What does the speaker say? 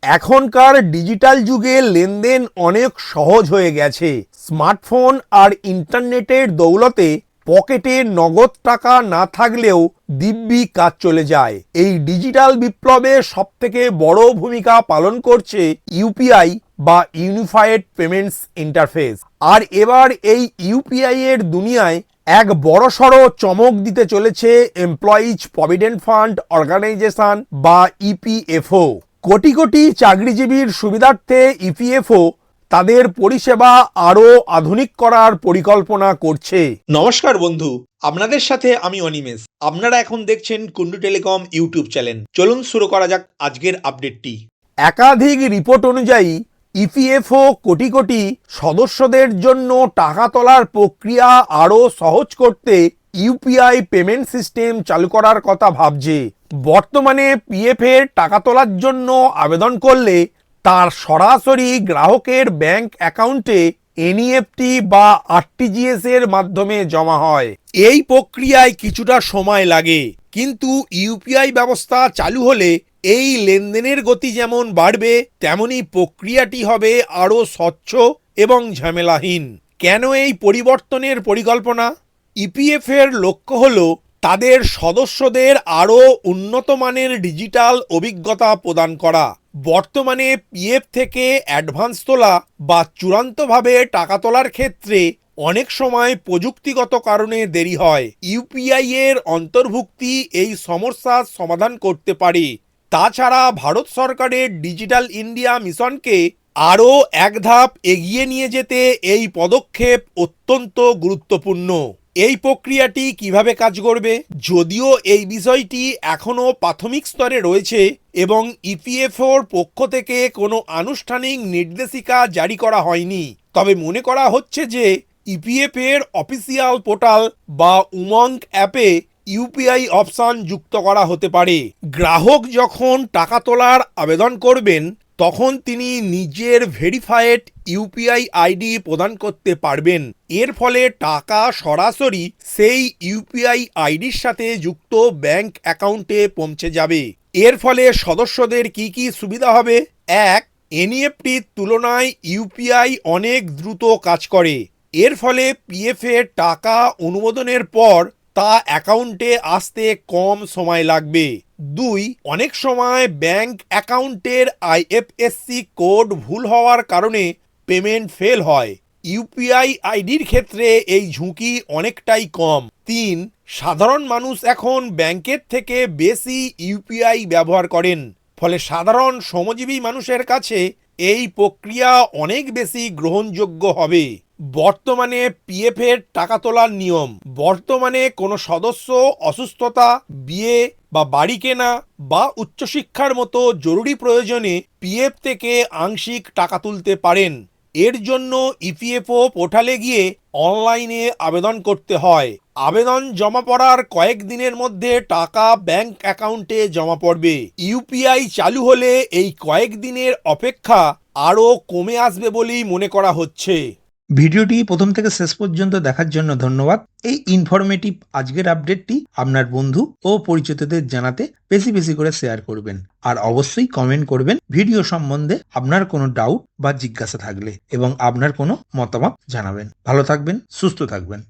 এখনকার ডিজিটাল যুগে লেনদেন অনেক সহজ হয়ে গেছে। স্মার্টফোন আর ইন্টারনেটের দৌলতে পকেটে নগদ টাকা না থাকলেও দিব্যি কাজ চলে যায়। এই ডিজিটাল বিপ্লবে সবথেকে বড় ভূমিকা পালন করছে ইউপিআই বা ইউনিফাইড পেমেন্টস ইন্টারফেস। আর এবার এই ইউপিআই এর দুনিয়ায় এক বড়সড় চমক দিতে চলেছে এমপ্লয়িজ প্রভিডেন্ট ফান্ড অর্গানাইজেশন বা ইপিএফও। কোটি কোটি চাকরিজীবীর সুবিধার্থে ইপিএফও তাদের পরিষেবা আরও আধুনিক করার পরিকল্পনা করছে। নমস্কার বন্ধু, আপনাদের সাথে আমি অনিমেষ। আপনারা এখন দেখছেন কুন্ডু টেলিকম ইউটিউব চ্যানেল। চলুন শুরু করা যাক আজকের আপডেটটি। একাধিক রিপোর্ট অনুযায়ী ইপিএফও কোটি কোটি সদস্যদের জন্য টাকা তোলার প্রক্রিয়া আরও সহজ করতে ইউপিআই পেমেন্ট সিস্টেম চালু করার কথা ভাবছে। বর্তমানে পিএফ এর টাকা তোলার জন্য আবেদন করলে তার সরাসরি গ্রাহকের ব্যাংক অ্যাকাউন্টে এনইএফটি বা আরটিজিএস এর মাধ্যমে জমা হয়। এই প্রক্রিয়ায় কিছুটা সময় লাগে, কিন্তু ইউপিআই ব্যবস্থা চালু হলে এই লেনদেনের গতি যেমন বাড়বে, তেমনি প্রক্রিয়াটি হবে আরও স্বচ্ছ এবং ঝামেলাহীন। কেন এই পরিবর্তনের পরিকল্পনা? ইপিএফ এর লক্ষ্য হল তাদের সদস্যদের আরও উন্নত মানের ডিজিটাল অভিজ্ঞতা প্রদান করা। বর্তমানে পিএফ থেকে অ্যাডভান্স তোলা বা চূড়ান্তভাবে টাকা তোলার ক্ষেত্রে অনেক সময় প্রযুক্তিগত কারণে দেরি হয়। ইউপিআই এর অন্তর্ভুক্তি এই সমস্যার সমাধান করতে পারে। তাছাড়া ভারত সরকারের ডিজিটাল ইন্ডিয়া মিশনকে আরও এক ধাপ এগিয়ে নিয়ে যেতে এই পদক্ষেপ অত্যন্ত গুরুত্বপূর্ণ। এই প্রক্রিয়াটি কিভাবে কাজ করবে? যদিও এই বিষয়টি এখনও প্রাথমিক স্তরে রয়েছে এবং ইপিএফওর পক্ষ থেকে কোনো আনুষ্ঠানিক নির্দেশিকা জারি করা হয়নি, তবে মনে করা হচ্ছে যে ইপিএফ এর অফিসিয়াল পোর্টাল বা উমঙ্গ অ্যাপে ইউপিআই অপশন যুক্ত করা হতে পারে। গ্রাহক যখন টাকা তোলার আবেদন করবেন, তখন তিনি নিজের ভেরিফাইড ইউপিআই আইডি প্রদান করতে পারবেন। এর ফলে টাকা সরাসরি সেই ইউপিআই আইডির সাথে যুক্ত ব্যাংক অ্যাকাউন্টে পৌঁছে যাবে। এর ফলে সদস্যদের কি কি সুবিধা হবে? এক, এনইএফটির তুলনায় ইউপিআই অনেক দ্রুত কাজ করে। এর ফলে পিএফ এর টাকা অনুমোদনের পর তা অ্যাকাউন্টে আসতে কম সময় লাগবে। দুই, অনেক সময় ব্যাংক অ্যাকাউন্টের আইএফএসসি কোড ভুল হওয়ার কারণে পেমেন্ট ফেল হয়। ইউপিআই আইডির ক্ষেত্রে এই ঝুঁকি অনেকটাই কম। তিন, সাধারণ মানুষ এখন ব্যাংকের থেকে বেশি ইউপিআই ব্যবহার করেন, ফলে সাধারণ শ্রমজীবী মানুষের কাছে এই প্রক্রিয়া অনেক বেশি গ্রহণযোগ্য হবে। বর্তমানে পিএফ এর টাকা তোলার নিয়ম: বর্তমানে কোনো সদস্য অসুস্থতা, বিয়ে বা বাড়ি কেনা বা উচ্চশিক্ষার মতো জরুরি প্রয়োজনে পিএফ থেকে আংশিক টাকা তুলতে পারেন। এর জন্য ইপিএফও পোর্টালে গিয়ে অনলাইনে আবেদন করতে হয়। আবেদন জমা পড়ার কয়েকদিনের মধ্যে টাকা ব্যাংক অ্যাকাউন্টে জমা পড়বে। ইউপিআই চালু হলে এই কয়েকদিনের অপেক্ষা আরও কমে আসবে বলেই মনে করা হচ্ছে। ভিডিওটি প্রথম থেকে শেষ পর্যন্ত দেখার জন্য ধন্যবাদ। এই ইনফরমেটিভ আজকের আপডেটটি আপনার বন্ধু ও পরিচিতদের জানাতে বেশি বেশি করে শেয়ার করবেন, আর অবশ্যই কমেন্ট করবেন ভিডিও সম্বন্ধে আপনার কোনো ডাউট বা জিজ্ঞাসা থাকলে, এবং আপনার কোনো মতামত জানাবেন। ভালো থাকবেন, সুস্থ থাকবেন।